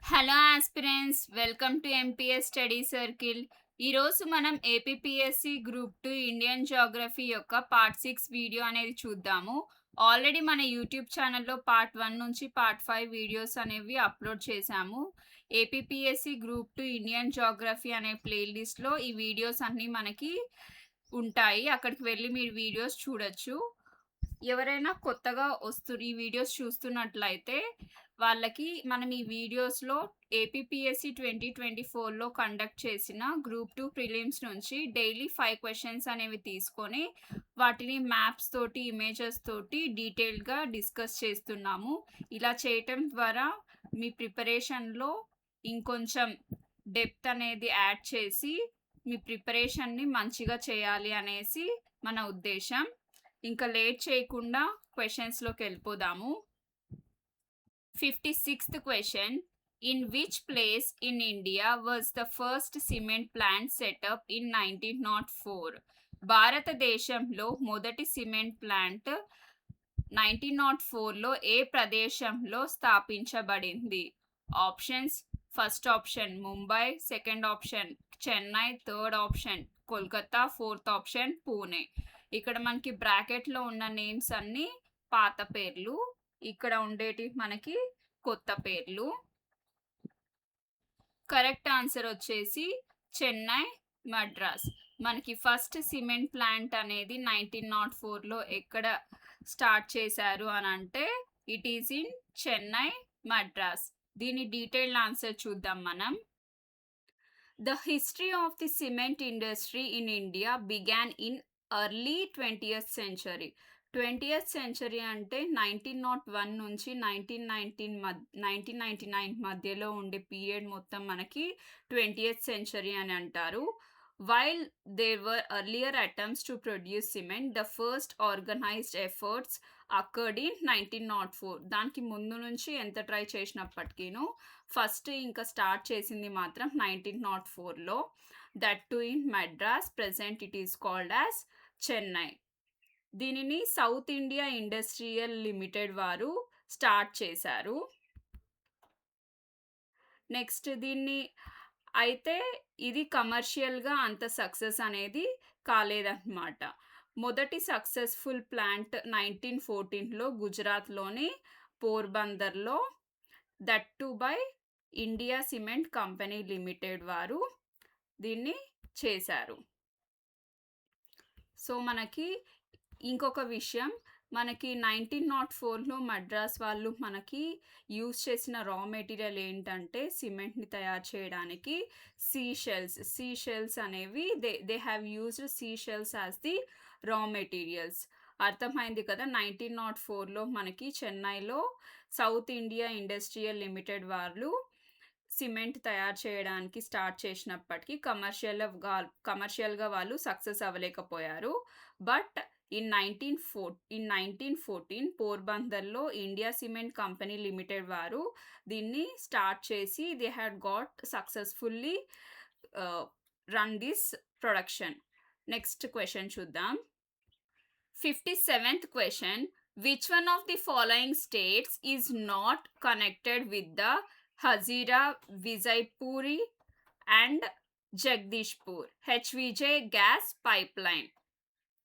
Hello aspirants, welcome to MPS study circle. ఈరోజు మనం APPSC group 2 Indian geography యొక్క part 6 video అనేది చూద్దాము. ఆల్రెడీ మన యూట్యూబ్ ఛానల్లో పార్ట్ 1 నుంచి పార్ట్ 5 వీడియోస్ అనేవి అప్లోడ్ చేశాము. ఏపీపీఎస్సి గ్రూప్ 2 ఇండియన్ జాగ్రఫీ అనే ప్లేలిస్ట్లో ఈ వీడియోస్ అన్నీ మనకి ఉంటాయి. అక్కడికి వెళ్ళి మీరు వీడియోస్ చూడొచ్చు. ఎవరైనా కొత్తగా ఈ వీడియోస్ చూస్తున్నట్లయితే వాళ్ళకి మనం ఈ వీడియోస్లో ఏపీపీఎస్సి 2024లో కండక్ట్ చేసిన గ్రూప్ 2 ప్రిలిమ్స్ నుంచి డైలీ 5 క్వశ్చన్స్ అనేవి తీసుకొని వాటిని మ్యాప్స్ తోటి ఇమేజెస్ తోటి డీటెయిల్గా డిస్కస్ చేస్తున్నాము. ఇలా చేయటం ద్వారా మీ ప్రిపరేషన్లో ఇంకొంచెం డెప్త్ అనేది యాడ్ చేసి మీ ప్రిపరేషన్ని మంచిగా చేయాలి అనేసి మన ఉద్దేశం. ఇంకా లేట్ చేయకుండా క్వశ్చన్స్లోకి వెళ్ళిపోదాము. 56th question. In which place in India was the first cement plant set up in 1904? భారతదేశంలో మొదటి సిమెంట్ ప్లాంట్ 1904లో ఏ ప్రదేశంలో స్థాపించబడింది? Options: first option Mumbai, second option Chennai, third option Kolkata, fourth option Pune. ఇక్కడ మనకి బ్రాకెట్లో ఉన్న నేమ్స్ అన్నీ పాత పేర్లు, ఇక్కడ ఉండేటి మనకి కొత్త పేర్లు. కరెక్ట్ ఆన్సర్ వచ్చేసి చెన్నై, మద్రాస్. మనకి ఫస్ట్ సిమెంట్ ప్లాంట్ అనేది 1904లో ఎక్కడ స్టార్ట్ చేశారు అని అంటే it is in Chennai, Madras. దీని డీటెయిల్డ్ ఆన్సర్ చూద్దాం మనం. The history of the cement industry in India began in early 20th century. 20th century అంటే 1901 నుంచి 1999 మధ్యలో ఉండే పీరియడ్ మొత్తం మనకి 20th century అని అంటారు. While there were earlier attempts to produce cement, the first organized efforts occurred in 1904. దానికి ముందు నుంచి ఎంత ట్రై చేసినప్పటికీను ఫస్ట్ ఇంకా స్టార్ట్ చేసింది మాత్రం 1904లో. That to in Madras, present it is called as Chennai. దీనిని సౌత్ ఇండియా ఇండస్ట్రియల్ లిమిటెడ్ వారు స్టార్ట్ చేశారు. నెక్స్ట్ దీన్ని అయితే ఇది కమర్షియల్గా అంత సక్సెస్ అనేది కాలేదన్నమాట. మొదటి సక్సెస్ఫుల్ ప్లాంట్ 1914లో గుజరాత్లోని పోర్బందర్లో, that to by India cement company limited వారు దీన్ని చేశారు. సో మనకి ఇంకొక విషయం, మనకి 1904లో మద్రాస్ వాళ్ళు మనకి యూజ్ చేసిన రా మెటీరియల్ ఏంటంటే సిమెంట్ని తయారు చేయడానికి సీషెల్స్ అనేవి they have used seashells as the raw materials. అర్థమైంది కదా. 1904లో మనకి చెన్నైలో సౌత్ ఇండియా ఇండస్ట్రియల్ లిమిటెడ్ వాళ్ళు సిమెంట్ తయారు చేయడానికి స్టార్ట్ చేసినప్పటికీ కమర్షియల్గా వాళ్ళు సక్సెస్ అవ్వలేకపోయారు. బట్ ఇన్ 1914 పోర్బందర్లో ఇండియా సిమెంట్ కంపెనీ లిమిటెడ్ వారు దీన్ని స్టార్ట్ చేసి they had got successfully run this production. Next question చూద్దాం. 57th question. Which one of the following states is not connected with the Hazira, Vijaypuri and Jagdishpur HVJ gas pipeline?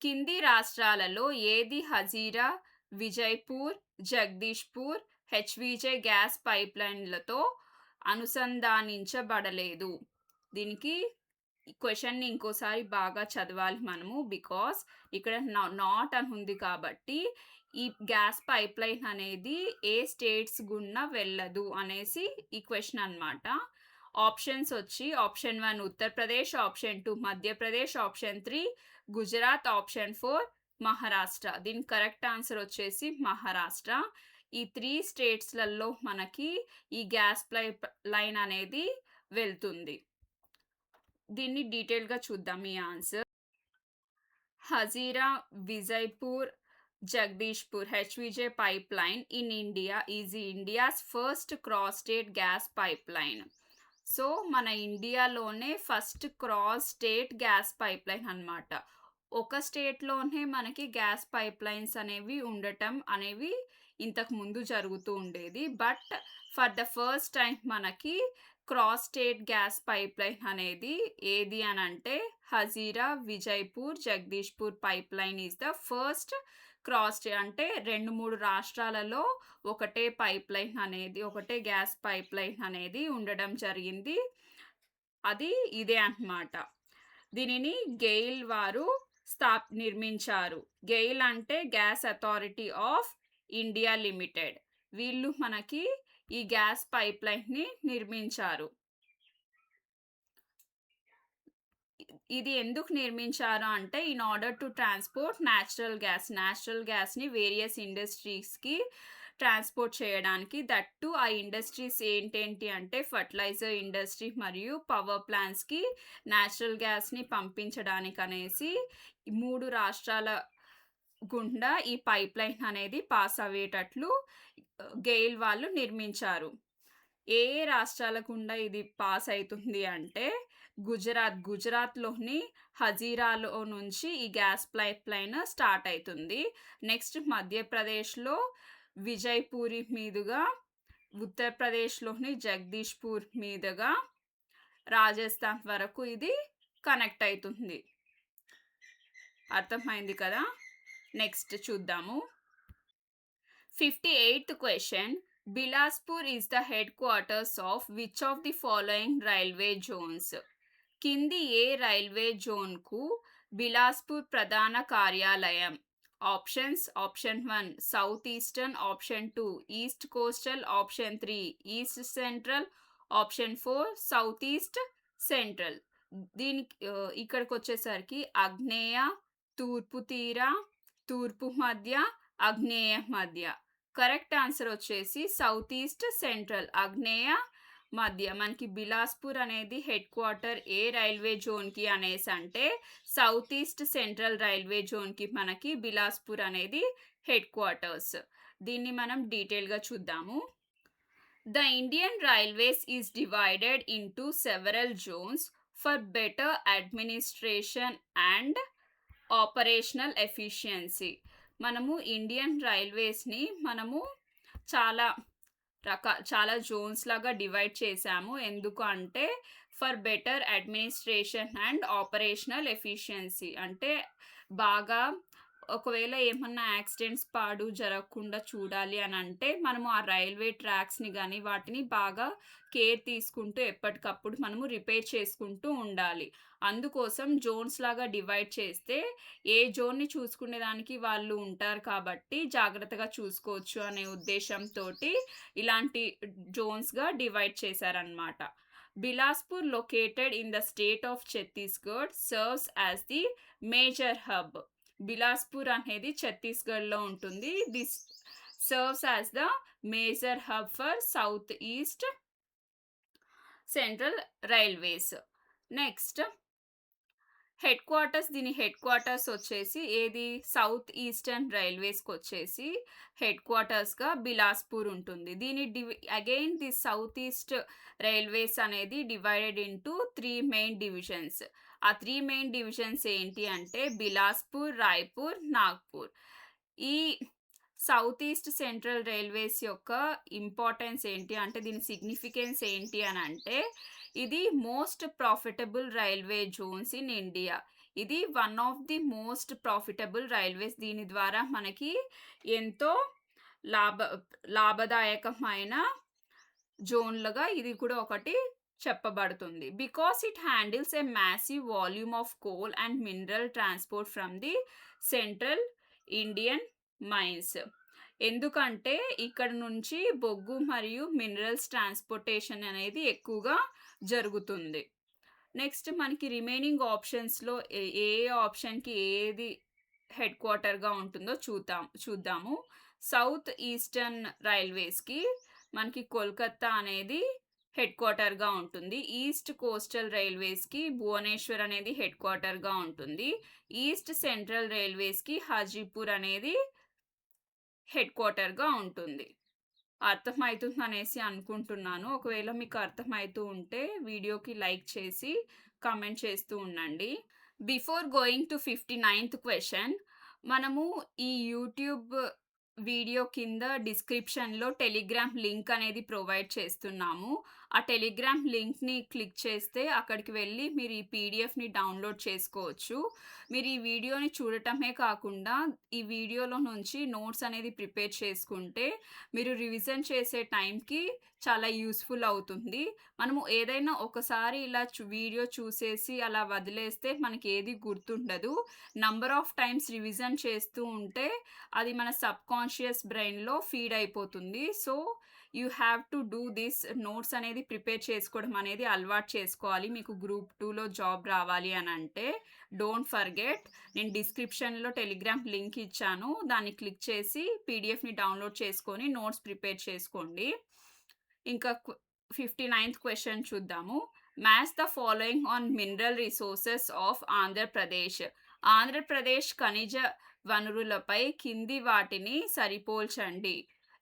కింది రాష్ట్రాలలో ఏది Hazira, Vijaypur, Jagdishpur హెచ్విజే gas పైప్లైన్లతో అనుసంధానించబడలేదు? దీనికి క్వశ్చన్ని ఇంకోసారి బాగా చదవాలి మనము, బికాస్ ఇక్కడ నాట్ అని ఉంది కాబట్టి ఈ గ్యాస్ పైప్లైన్ అనేది ఏ స్టేట్స్ గుండా వెళ్ళదు అనేసి ఈ క్వశ్చన్ అన్నమాట. ఆప్షన్స్ వచ్చి option 1 Uttar Pradesh, option 2 Madhya Pradesh, option 3 Gujarat, option 4 Maharashtra. దీని కరెక్ట్ ఆన్సర్ వచ్చేసి మహారాష్ట్ర. ఈ 3 స్టేట్స్లలో మనకి ఈ గ్యాస్ పైప్ లైన్ అనేది వెళ్తుంది. దీన్ని డీటెయిల్గా చూద్దాం ఈ answer. Hazira, Vijaypur, Jagdishpur HVJ pipeline in India is India's first cross-state gas pipeline. So మన ఇండియాలోనే first cross state gas pipeline అన్నమాట. ఒక స్టేట్లోనే మనకి గ్యాస్ పైప్లైన్స్ అనేవి ఉండటం అనేవి ఇంతకు ముందు జరుగుతూ ఉండేది. But for the first time మనకి క్రాస్ స్టేట్ గ్యాస్ పైప్‌లైన్ అనేది ఏది అనంటే Hazira, Vijaypur, Jagdishpur pipeline is the first అంటే 2, 3 రాష్ట్రాలలో ఒకటే పైప్‌లైన్ అనేది, ఒకటే గ్యాస్ పైప్‌లైన్ అనేది ఉండడం జరిగింది. అది ఇదే అన్నమాట. దీనిని గెయిల్ వారు నిర్మించారు. గెయిల్ అంటే gas authority of India limited. వీళ్ళు మనకి ఈ గ్యాస్ పైప్‌లైన్‌ని నిర్మించారు. ఇది ఎందుకు నిర్మించారు అంటే in order to transport natural గ్యాస్‌ని వేరియస్ ఇండస్ట్రీస్‌కి ట్రాన్స్‌పోర్ట్ చేయడానికి. దట్ టూ ఆ ఇండస్ట్రీస్ ఏంటేంటి అంటే ఫెర్టిలైజర్ ఇండస్ట్రీ మరియు పవర్ ప్లాంట్స్‌కి నేచురల్ గ్యాస్‌ని పంపించడానికనేసి 3 రాష్ట్రాల గుండా ఈ పైప్‌లైన్ అనేది పాస్ అయ్యేటట్లు గెయిల్ వాళ్ళు నిర్మించారు. ఏ ఏ రాష్ట్రాల గుండా ఇది పాస్ అయితుంది అంటే గుజరాత్‌లోని హజీరాలో నుంచి ఈ గ్యాస్ పైప్‌లైన్ స్టార్ట్ అయితుంది. నెక్స్ట్ మధ్యప్రదేశ్‌లో విజయ్‌పూరి మీదుగా, ఉత్తరప్రదేశ్‌లోని జగదీష్‌పూర్ మీదుగా రాజస్థాన్ వరకు ఇది కనెక్ట్ అయితుంది. అర్థమైంది కదా! నెక్స్ట్ చూద్దాము. 58th question. Bilaspur is the headquarters of which of the following railway zones? కింది ఏ రైల్వే జోన్‌కు బిలాస్పూర్ ప్రధాన కార్యాలయం? Options: option 1 south eastern, option 2 east coastal, option 3 east central, option 4 south east central. దీనికి ఇక్కడికొచ్చేసరికి ఆగ్నేయ, తూర్పు తీర, తూర్పు మధ్య, ఆగ్నేయ మధ్య. కరెక్ట్ ఆన్సర్ వచ్చేసి సౌత్ ఈస్ట్ సెంట్రల్, ఆగ్నేయ మధ్య. మనకి బిలాస్పూర్ అనేది హెడ్ క్వార్టర్ ఏ రైల్వే జోన్‌కి అనేసి అంటే సౌత్ ఈస్ట్ సెంట్రల్ రైల్వే జోన్‌కి మనకి బిలాస్పూర్ అనేది హెడ్ క్వార్టర్స్. దీన్ని మనం డీటెయిల్‌గా చూద్దాము. The Indian Railways is divided into several zones for better administration and operational efficiency. మనము ఇండియన్ రైల్వేస్‌ని మనము చాలా చాలా జోన్స్ లాగా డివైడ్ చేశాము. ఎందుకు అంటే for better administration and operational efficiency. అంటే బాగా ఒకవేళ ఏమన్నా యాక్సిడెంట్స్ జరగకుండా చూడాలి అనంటే మనము ఆ రైల్వే ట్రాక్స్‌ని గాని వాటిని బాగా కేర్ తీసుకుంటూ ఎప్పటికప్పుడు మనము రిపేర్ చేసుకుంటూ ఉండాలి. అందుకోసం జోన్స్ లాగా డివైడ్ చేస్తే ఏ జోన్‌ని చూసుకునేదానికి వాళ్ళు ఉంటారు కాబట్టి జాగ్రత్తగా చూసుకోవచ్చు అనే ఉద్దేశంతోటి ఇలాంటి జోన్స్‌గా డివైడ్ చేశారన్నమాట. Bilaspur, located in the state of Chhattisgarh, serves as the major hub. Bilaspur అనేది ఛత్తీస్గఢ్‌లో ఉంటుంది. This serves as the major hub for South east central Railways. Next దీని హెడ్ క్వార్టర్స్ వచ్చేసి ఏది సౌత్ ఈస్టర్న్ రైల్వేస్కి వచ్చేసి హెడ్ క్వార్టర్స్గా బిలాస్పూర్ ఉంటుంది. దీని again the south east railways అనేది డివైడెడ్ ఇంటూ 3 మెయిన్ డివిజన్స్. ఆ 3 మెయిన్ డివిజన్స్ ఏంటి అంటే బిలాస్పూర్, రాయ్పూర్, నాగ్పూర్. ఈ సౌత్ ఈస్ట్ సెంట్రల్ రైల్వేస్ యొక్క ఇంపార్టెన్స్ ఏంటి అంటే దీని సిగ్నిఫికెన్స్ ఏంటి అని అంటే ఇది most profitable railway zones in India. ఇది one of the most profitable railways. దీని ద్వారా మనకి ఎంతో లాభదాయకమైన జోన్లుగా ఇది కూడా ఒకటి చెప్పబడుతుంది. Because it handles a massive volume of coal and mineral transport from the central Indian mines. ఎందుకంటే ఇక్కడ నుంచి బొగ్గు మరియు మినరల్స్ ట్రాన్స్పోర్టేషన్ అనేది ఎక్కువగా జరుగుతుంది. నెక్స్ట్ మనకి రిమైనింగ్ ఆప్షన్స్‌లో ఏ ఆప్షన్‌కి ఏది హెడ్ క్వార్టర్‌గా ఉంటుందో చూద్దాము. సౌత్ ఈస్టర్న్ రైల్వేస్‌కి మనకి కోల్కతా అనేది హెడ్ క్వార్టర్‌గా ఉంటుంది. ఈస్ట్ కోస్టల్ రైల్వేస్‌కి భువనేశ్వర్ అనేది హెడ్ క్వార్టర్‌గా ఉంటుంది. ఈస్ట్ సెంట్రల్ రైల్వేస్‌కి హాజీపూర్ అనేది హెడ్ క్వార్టర్‌గా ఉంటుంది. అర్థమవుతుందనేసి అనుకుంటున్నాను. ఒకవేళ మీకు అర్థమవుతూ ఉంటే వీడియోకి లైక్ చేసి కామెంట్ చేస్తూ ఉండండి. Before going to 59th question, మనము ఈ యూట్యూబ్ వీడియో కింద డిస్క్రిప్షన్‌లో టెలిగ్రామ్ లింక్ అనేది ప్రొవైడ్ చేస్తున్నాము. ఆ టెలిగ్రామ్ లింక్‌ని క్లిక్ చేస్తే అక్కడికి వెళ్ళి మీరు ఈ పీడీఎఫ్‌ని డౌన్‌లోడ్ చేసుకోవచ్చు. మీరు ఈ వీడియోని చూడటమే కాకుండా ఈ వీడియోలో నుంచి నోట్స్ అనేది ప్రిపేర్ చేసుకుంటే మీరు రివిజన్ చేసే టైంకి చాలా యూజ్‌ఫుల్ అవుతుంది. మనము ఏదైనా ఒకసారి ఇలా వీడియో చూసేసి అలా వదిలేస్తే మనకేది గుర్తుండదు. నంబర్ ఆఫ్ టైమ్స్ రివిజన్ చేస్తూ ఉంటే అది మన సబ్‌కాన్షియస్ బ్రెయిన్‌లో ఫీడ్ అయిపోతుంది. So, you have to do this. Notes అనేది ప్రిపేర్ చేసుకోవడం అనేది అలవాటు చేసుకోవాలి. మీకు గ్రూప్ 2లో జాబ్ రావాలి అనంటే. డోంట్ ఫర్గెట్, నేను డిస్క్రిప్షన్‌లో టెలిగ్రామ్ లింక్ ఇచ్చాను. దాన్ని క్లిక్ చేసి పీడీఎఫ్‌ని డౌన్‌లోడ్ చేసుకొని నోట్స్ ప్రిపేర్ చేసుకోండి. ఇంకా 59థ్ క్వెషన్ చూద్దాము. Match the following on mineral resources of Andhra Pradesh. Andhra Pradesh ఖనిజ వనరులపై కింది వాటిని సరిపోల్చండి.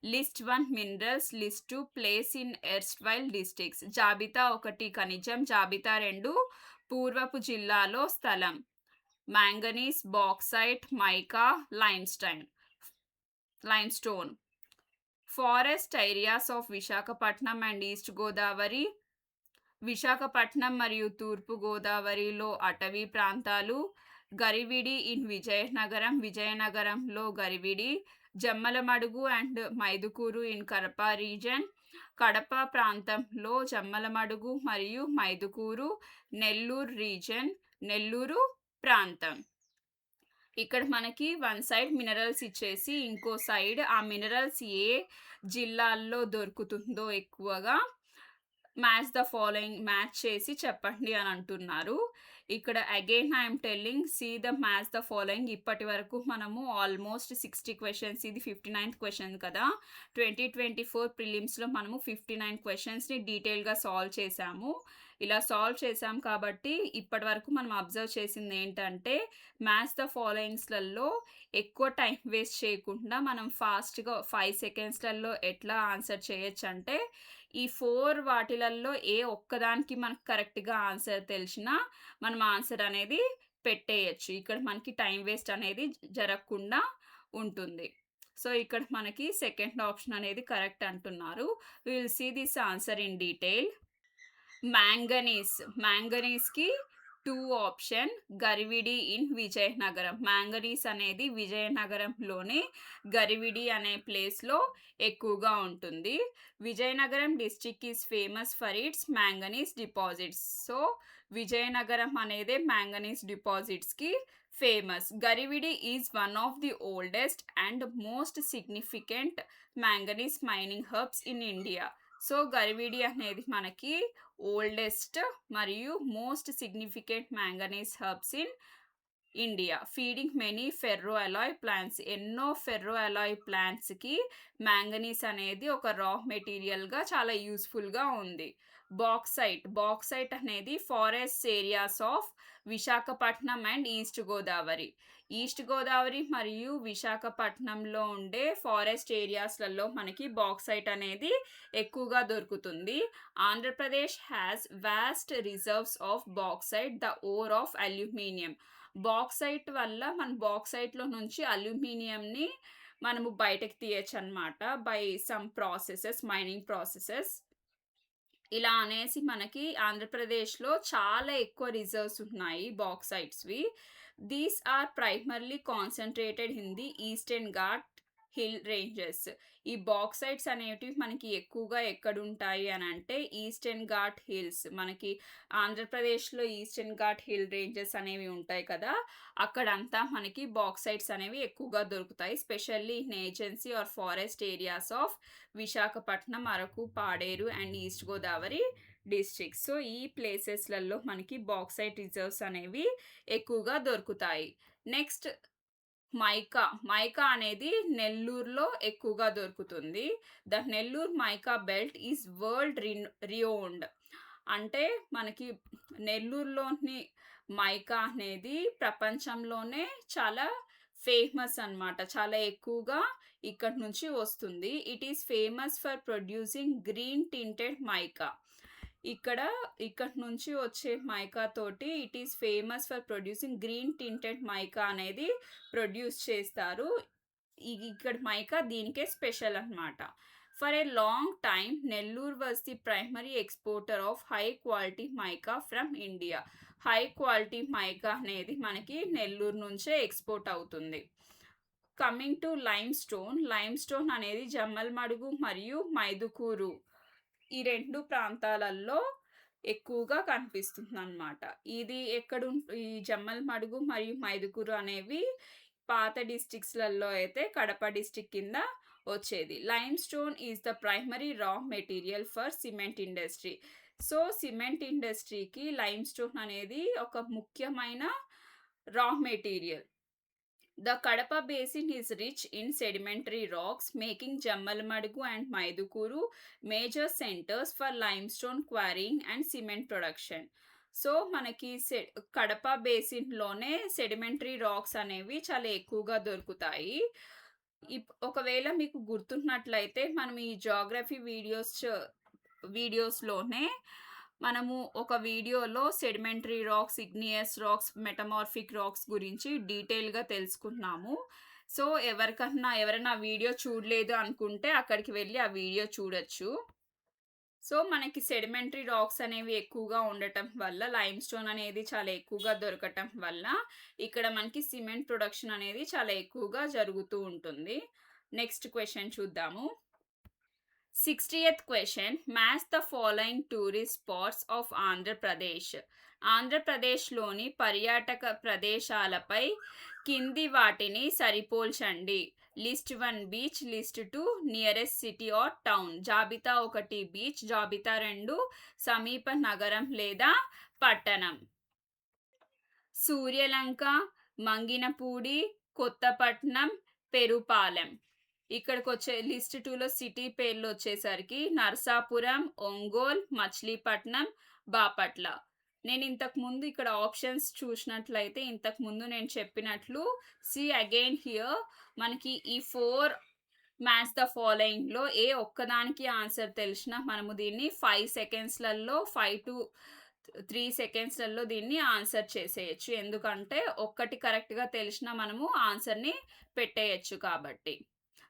List 1 minerals, list 2 place in erstwhile districts. జాబితా 1 ఖనిజం, జాబితా 2 పూర్వపు జిల్లాలో స్థలం. Manganese, bauxite, mica, limestone. Forest areas of Visakhapatnam and east Godavari. Visakhapatnam మరియు తూర్పు గోదావరిలో అటవీ ప్రాంతాలు. గరివిడి ఇన్ విజయనగరం, విజయనగరంలో Garividi. Jammalamadugu and Mydukur in Kadapa region. Kadapa ప్రాంతంలో జమ్మలమడుగు మరియు మైదుకూరు. నెల్లూరు రీజన్, నెల్లూరు ప్రాంతం. ఇక్కడ మనకి వన్ సైడ్ మినరల్స్ ఇచ్చేసి ఇంకో సైడ్ ఆ మినరల్స్ ఏ జిల్లాల్లో దొరుకుతుందో ఎక్కువగా మ్యాచ్ ద ఫాలోయింగ్ మ్యాచ్ చేసి చెప్పండి అని అంటున్నారు. ఇక్కడ again I'm telling see the match the following. ఇప్పటి వరకు మనము ఆల్మోస్ట్ 60 క్వెషన్స్, ఇది 59th క్వెషన్ కదా. 2024 ప్రిలిమ్స్‌లో మనము 59 క్వెషన్స్‌ని డీటెయిల్‌గా సాల్వ్ చేశాము. ఇలా సాల్వ్ చేశాం కాబట్టి ఇప్పటి వరకు మనం అబ్జర్వ్ చేసింది ఏంటంటే మ్యాచ్ ద ఫాలోయింగ్స్‌లలో ఎక్కువ టైం వేస్ట్ చేయకుండా మనం ఫాస్ట్‌గా 5 సెకండ్స్‌లలో ఎట్లా ఆన్సర్ చేయొచ్చంటే ఈ 4 వాటిలల్లో ఏ ఒక్కదానికి మనకు కరెక్ట్‌గా ఆన్సర్ తెలిసినా మనం ఆన్సర్ అనేది పెట్టేయొచ్చు. ఇక్కడ మనకి టైం వేస్ట్ అనేది జరగకుండా ఉంటుంది. సో, ఇక్కడ మనకి సెకండ్ ఆప్షన్ అనేది కరెక్ట్ అంటున్నారు. We will see this answer in detail. మ్యాంగనీస్‌కి 2 option. Garividi in Vizianagaram. Manganese అనేది విజయనగరంలోనే గరివిడి అనే ప్లేస్‌లో ఎక్కువగా ఉంటుంది. Vizianagaram district is famous for its manganese deposits. So, Vizianagaram అనేదే మ్యాంగనీస్ డిపాజిట్స్‌కి famous. Garividi is one of the oldest and most significant manganese mining hubs in India. So, Garividi అనేది మనకి ఓల్డెస్ట్ మరియు most significant manganese hubs in India. Feeding many ferro alloy plants. ఎన్నో ferro Alai ప్లాంట్స్‌కి manganese అనేది ఒక రా మెటీరియల్‌గా చాలా యూజ్‌ఫుల్‌గా ఉంది. బాక్సైట్ అనేది forest areas of Visakhapatnam and east Godavari. East Godavari మరియు విశాఖపట్నంలో ఉండే ఫారెస్ట్ ఏరియాస్‌లలో మనకి బాక్సైట్ అనేది ఎక్కువగా దొరుకుతుంది. Andhra Pradesh has vast reserves of bauxite, the ore of aluminium. Bauxite వల్ల మన బాక్సైట్‌లో నుంచి అల్యూమినియంని మనము బయటకి తీయొచ్చనమాట by some processes, mining processes. ఇలా అనేసి మనకి ఆంధ్రప్రదేశ్‌లో చాలా ఎక్కువ రిజర్వ్స్ ఉన్నాయి బాక్సైట్స్‌వి. These are primarily concentrated in the eastern ghat hill ranges. ఈ బాక్సైట్స్ అనేటివి మనకి ఎక్కువగా ఎక్కడుంటాయి అనంటే ఈస్టర్న్ ఘాట్ హిల్స్. మనకి ఆంధ్రప్రదేశ్‌లో ఈస్టర్న్ ఘాట్ హిల్ రేంజెస్ అనేవి ఉంటాయి కదా. అక్కడంతా మనకి బాక్సైట్స్ అనేవి ఎక్కువగా దొరుకుతాయి. Specially in agency or forest areas of Visakhapatnam, Araku, Paderu and east Godavari districts. So, ఈ ప్లేసెస్‌లలో మనకి బాక్సైట్ రిజర్వ్స్ అనేవి ఎక్కువగా దొరుకుతాయి. నెక్స్ట్ మైకా అనేది నెల్లూరులో ఎక్కువగా దొరుకుతుంది. The Nellore mica belt is world renowned. అంటే మనకి నెల్లూరులోని మైకా అనేది ప్రపంచంలోనే చాలా ఫేమస్ అన్నమాట. చాలా ఎక్కువగా ఇక్కడి నుంచి వస్తుంది. It is famous for producing green tinted mica. ఇక్కడి నుంచి వచ్చే మైకా తోటి it is famous for producing green tinted mica అనేది ప్రొడ్యూస్ చేస్తారు. ఇక్కడ మైకా దీనికే స్పెషల్ అనమాట. For a long time Nellore was the primary exporter of high quality mica from India. High quality mica అనేది మనకి నెల్లూరు నుంచే ఎక్స్‌పోర్ట్ అవుతుంది. కమింగ్ టు లైమ్ స్టోన్ అనేది జమ్మలమడుగు మరియు మైదుకూరు ఈ 2 ప్రాంతాలలో ఎక్కువగా కనిపిస్తుందనమాట. ఇది ఈ జమ్మలమడుగు మరియు మైదుకూరు అనేవి పాత డిస్ట్రిక్ట్స్‌లలో అయితే కడప డిస్ట్రిక్ట్ కింద వచ్చేది. Lime stone is the primary raw material for cement industry. So, cement ఇండస్ట్రీకి లైమ్ స్టోన్ అనేది ఒక ముఖ్యమైన raw material. The Kadapa basin is rich in sedimentary rocks, making Jammalmadu and Maidukuru major centers for limestone quarrying and cement production. So మనకి Kadapa బేసిన్లోనే sedimentary rocks అనేవి చాలా ఎక్కువగా దొరుకుతాయి. ఒకవేళ మీకు గుర్తున్నట్లయితే మనం ఈ జాగ్రఫీ వీడియోస్లోనే మనము ఒక వీడియోలో sedimentary rocks, igneous rocks, metamorphic racks గురించి డీటెయిల్‌గా తెలుసుకున్నాము. సో, ఎవరైనా వీడియో చూడలేదు అనుకుంటే అక్కడికి వెళ్ళి ఆ వీడియో చూడొచ్చు. సో, మనకి సెడిమెంటరీ రాక్స్ అనేవి ఎక్కువగా ఉండటం వల్ల, లైమ్ స్టోన్ అనేది చాలా ఎక్కువగా దొరకటం వల్ల ఇక్కడ మనకి సిమెంట్ ప్రొడక్షన్ అనేది చాలా ఎక్కువగా జరుగుతూ ఉంటుంది. నెక్స్ట్ క్వెషన్ చూద్దాము. 60th question. Match the following tourist spots of Andhra Pradesh. ఆంధ్రప్రదేశ్లోని పర్యాటక ప్రదేశాలపై కింది వాటిని సరిపోల్చండి. List 1 beach, list 2 nearest city are town. జాబితా 1 బీచ్, జాబితా 2 సమీప నగరం లేదా పట్టణం. సూర్యలంక, మంగినపూడి, కొత్తపట్నం, పెరుపాలెం. ఇక్కడికి వచ్చే లిస్ట్ 2లో సిటీ పేర్లు వచ్చేసరికి నరసాపురం, ఒంగోల్, మచిలీపట్నం, బాపట్ల. నేను ఇంతకుముందు ఇక్కడ ఆప్షన్స్ చూసినట్లయితే ఇంతకుముందు నేను చెప్పినట్లు అగైన్ హియర్ మనకి ఈ 4 మ్యాచ్ ద ఫాలోయింగ్లో ఏ ఒక్కదానికి ఆన్సర్ తెలిసినా మనము దీన్ని 5 సెకండ్స్లలో 5 to 3 సెకండ్స్లలో దీన్ని ఆన్సర్ చేసేయచ్చు. ఎందుకంటే ఒక్కటి కరెక్ట్గా తెలిసినా మనము ఆన్సర్ని పెట్టేయచ్చు కాబట్టి.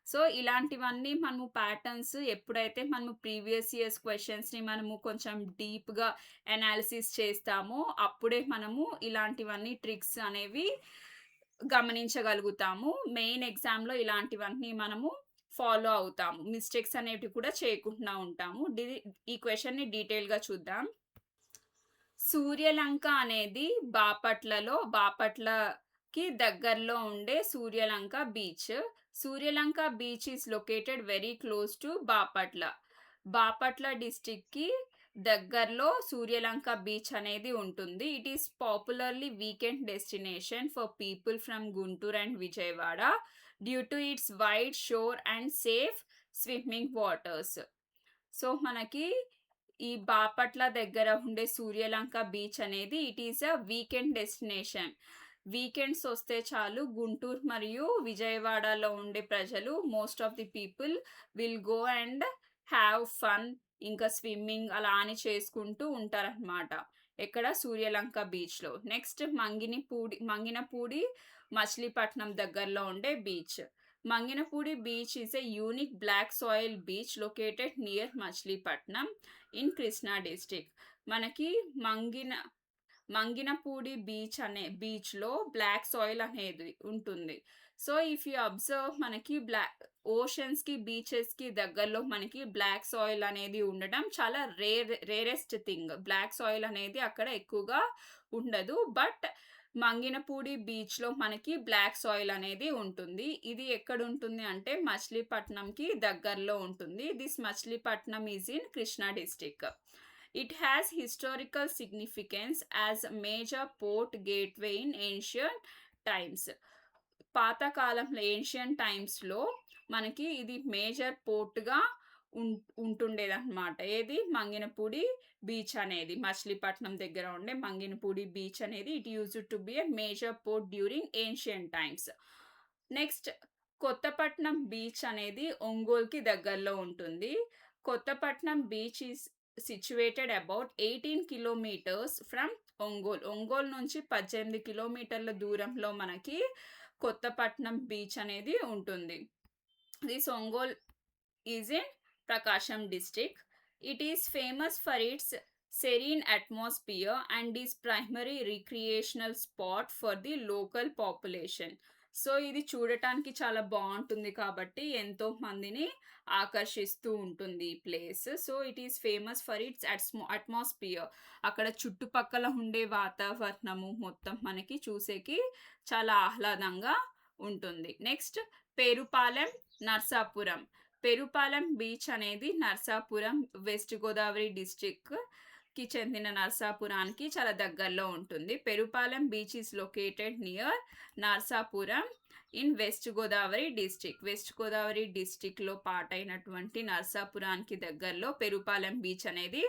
సో, ఇలాంటివన్నీ మనము ప్యాటర్న్స్ ఎప్పుడైతే మనము ప్రీవియస్ ఇయర్స్ క్వెషన్స్‌ని మనము కొంచెం డీప్‌గా అనాలిసిస్ చేస్తామో అప్పుడే మనము ఇలాంటివన్నీ ట్రిక్స్ అనేవి గమనించగలుగుతాము. మెయిన్ ఎగ్జామ్‌లో ఇలాంటివన్నీ మనము ఫాలో అవుతాము. మిస్టేక్స్ అనేటివి కూడా చేయకుండా ఉంటాము. ఈ క్వెషన్‌ని డీటెయిల్‌గా చూద్దాం. సూర్యలంక అనేది బాపట్లకి దగ్గరలో ఉండే Suryalanka beach. Suryalanka beach is located very close to Bapatla. Bapatla డిస్ట్రిక్ట్‌కి దగ్గరలో సూర్యలంక బీచ్ అనేది ఉంటుంది. It is popularly weekend destination for people from Guntur and Vijayawada due to its wide shore and safe swimming waters. So, మనకి ఈ బాపట్ల దగ్గర ఉండే సూర్యలంక బీచ్ అనేది it is a weekend destination. Weekends వస్తే చాలు గుంటూరు మరియు విజయవాడలో ఉండే ప్రజలు most of the people will go and have fun, ఇంకా స్విమ్మింగ్ అలా అని చేసుకుంటూ ఉంటారనమాట. ఎక్కడ సూర్యలంక బీచ్లో. నెక్స్ట్ మంగినపూడి మచిలీపట్నం దగ్గరలో ఉండే beach. Manginapudi beach is a unique black soil beach located near Machilipatnam in Krishna district. మనకి మంగినపూడి బీచ్లో బ్లాక్ సాయిల్ అనేది ఉంటుంది. సో, ఇఫ్ యూ అబ్జర్వ్ మనకి ఓషన్స్కి బీచెస్కి దగ్గరలో మనకి బ్లాక్ సాయిల్ అనేది ఉండడం చాలా రేరెస్ట్ థింగ్. బ్లాక్ సాయిల్ అనేది అక్కడ ఎక్కువగా ఉండదు. బట్ మంగినపూడి బీచ్లో మనకి బ్లాక్ సాయిల్ అనేది ఉంటుంది. ఇది ఎక్కడ ఉంటుంది అంటే మచిలీపట్నంకి దగ్గరలో ఉంటుంది. This Machilipatnam is in Krishna district. It has historical significance as a major port gateway in ancient times. పాతకాలంలో ఏన్షియన్ టైమ్స్లో మనకి ఇది మేజర్ పోర్ట్గా ఉంటుండేదన్నమాట. ఏది మంగినపూడి బీచ్ అనేది మచిలీపట్నం దగ్గర ఉండే మంగినపూడి బీచ్ అనేది it used to be a major port during ancient times. Next Kothapatnam beach అనేది ఒంగోల్కి దగ్గరలో ఉంటుంది. Kothapatnam beach is situated about 18 kilometers from Ongole నుంచి 18 కిలోమీటర్ల దూరంలో మనకి కొత్తపట్నం బీచ్ అనేది ఉంటుంది. This Ongole is in Prakasham district. It is famous for its serene atmosphere and is primary recreational spot for the local population. So ఇది చూడటానికి చాలా బాగుంటుంది కాబట్టి ఎంతో మందిని ఆకర్షిస్తూ ఉంటుంది ఈ place. So it is famous for it's atmosphere. అక్కడ చుట్టుపక్కల ఉండే వాతావరణము మొత్తం మనకి చూసేకి చాలా ఆహ్లాదంగా ఉంటుంది. నెక్స్ట్ పేరుపాలెం నర్సాపురం. పెరుపాలెం బీచ్ అనేది నర్సాపురం వెస్ట్ గోదావరి డిస్ట్రిక్ట్కి చెందిన నర్సాపురానికి చాలా దగ్గరలో ఉంటుంది. Perupalem beach is located near Narsapuram in west Godavari district. West Godavari డిస్ట్రిక్ట్లో పార్ట్ అయినటువంటి నర్సాపురానికి దగ్గరలో పెరుపాలెం బీచ్ అనేది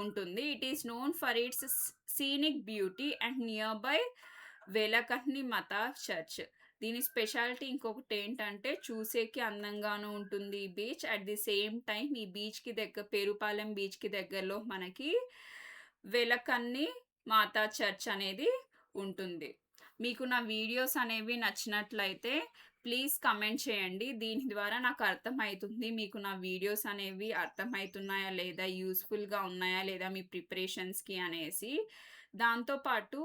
ఉంటుంది. It is known for its scenic beauty and near by Velankanni Mata church. దీని స్పెషాలిటీ ఇంకొకటి ఏంటంటే చూసేకి అందంగాను ఉంటుంది ఈ beach. At the same time ఈ బీచ్కి పేరుపాలెం బీచ్కి దగ్గరలో మనకి వెలకన్ని మాతా చర్చ్ అనేది ఉంటుంది. మీకు నా వీడియోస్ అనేవి నచ్చినట్లయితే ప్లీజ్ కమెంట్ చేయండి. దీని ద్వారా నాకు అర్థమవుతుంది మీకు నా వీడియోస్ అనేవి అర్థమవుతున్నాయా లేదా, యూస్ఫుల్గా ఉన్నాయా లేదా మీ ప్రిపరేషన్స్కి అనేసి. దాంతోపాటు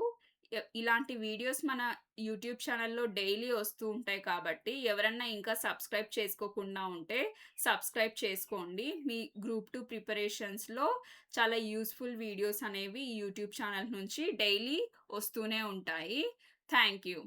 ఇలాంటి వీడియోస్ మన యూట్యూబ్ ఛానల్లో డైలీ వస్తూ ఉంటాయి కాబట్టి ఎవరన్నా ఇంకా సబ్స్క్రైబ్ చేసుకోకుండా ఉంటే సబ్స్క్రైబ్ చేసుకోండి. మీ గ్రూప్ 2 ప్రిపరేషన్స్లో చాలా యూస్ఫుల్ వీడియోస్ అనేవి యూట్యూబ్ ఛానల్ నుంచి డైలీ వస్తూనే ఉంటాయి. Thank you.